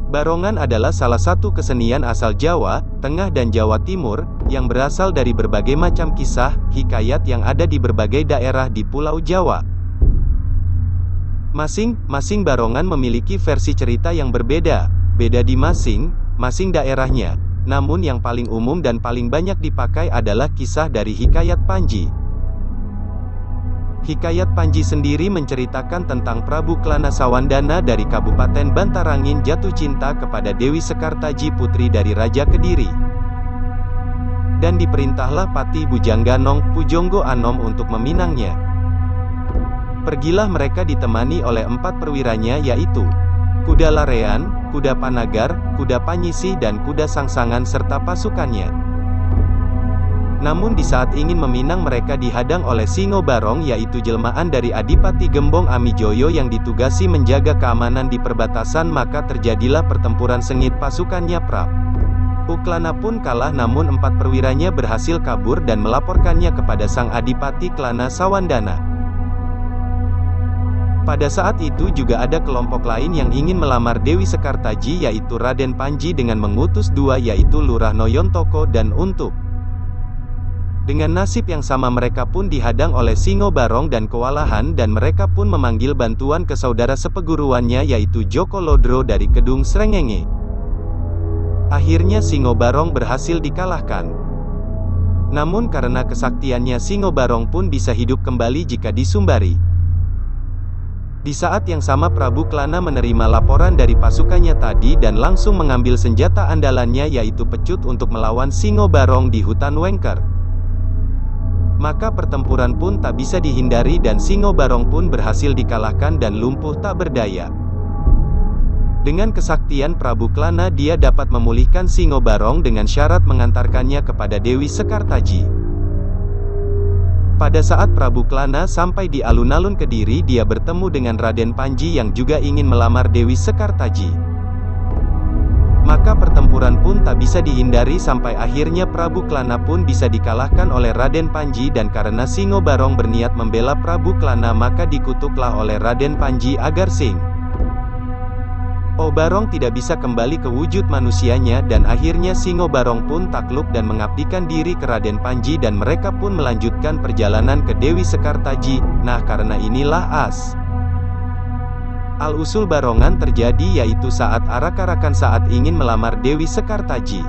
Barongan adalah salah satu kesenian asal Jawa Tengah dan Jawa Timur, yang berasal dari berbagai macam kisah, hikayat yang ada di berbagai daerah di Pulau Jawa. Masing-masing barongan memiliki versi cerita yang berbeda, beda di masing-masing daerahnya. Namun yang paling umum dan paling banyak dipakai adalah kisah dari Hikayat Panji. Hikayat Panji sendiri menceritakan tentang Prabu Klana Sawandana dari Kabupaten Bantarangin jatuh cinta kepada Dewi Sekartaji putri dari Raja Kediri. Dan diperintahlah Patih Bujangganong Pujonggo Anom untuk meminangnya. Pergilah mereka ditemani oleh 4 perwiranya yaitu kuda larean, kuda panagar, kuda panyisih dan kuda sangsangan serta pasukannya. Namun di saat ingin meminang mereka dihadang oleh Singo Barong yaitu jelmaan dari Adipati Gembong Amijoyo yang ditugasi menjaga keamanan di perbatasan, maka terjadilah pertempuran sengit pasukannya Prabu Klana pun kalah, namun 4 perwiranya berhasil kabur dan melaporkannya kepada sang Adipati Klana Sawandana. Pada saat itu juga ada kelompok lain yang ingin melamar Dewi Sekartaji yaitu Raden Panji dengan mengutus 2 yaitu Lurah Noyontoko dan Untuk. Dengan nasib yang sama mereka pun dihadang oleh Singo Barong dan kewalahan dan mereka pun memanggil bantuan ke saudara sepeguruannya yaitu Joko Lodro dari Kedung Srengenge. Akhirnya Singo Barong berhasil dikalahkan. Namun karena kesaktiannya Singo Barong pun bisa hidup kembali jika disumbari. Di saat yang sama Prabu Klana menerima laporan dari pasukannya tadi dan langsung mengambil senjata andalannya yaitu pecut untuk melawan Singo Barong di hutan Wengker. Maka pertempuran pun tak bisa dihindari dan Singo Barong pun berhasil dikalahkan dan lumpuh tak berdaya. Dengan kesaktian Prabu Klana dia dapat memulihkan Singo Barong dengan syarat mengantarkannya kepada Dewi Sekartaji. Pada saat Prabu Klana sampai di alun-alun Kediri, dia bertemu dengan Raden Panji yang juga ingin melamar Dewi Sekartaji. Maka pertempuran pun tak bisa dihindari sampai akhirnya Prabu Klana pun bisa dikalahkan oleh Raden Panji dan karena Singo Barong berniat membela Prabu Klana maka dikutuklah oleh Raden Panji agar Barong tidak bisa kembali ke wujud manusianya dan akhirnya Singo Barong pun takluk dan mengabdikan diri ke Raden Panji dan mereka pun melanjutkan perjalanan ke Dewi Sekartaji. Nah karena inilah al-usul barongan terjadi yaitu saat arak-arakan saat ingin melamar Dewi Sekartaji.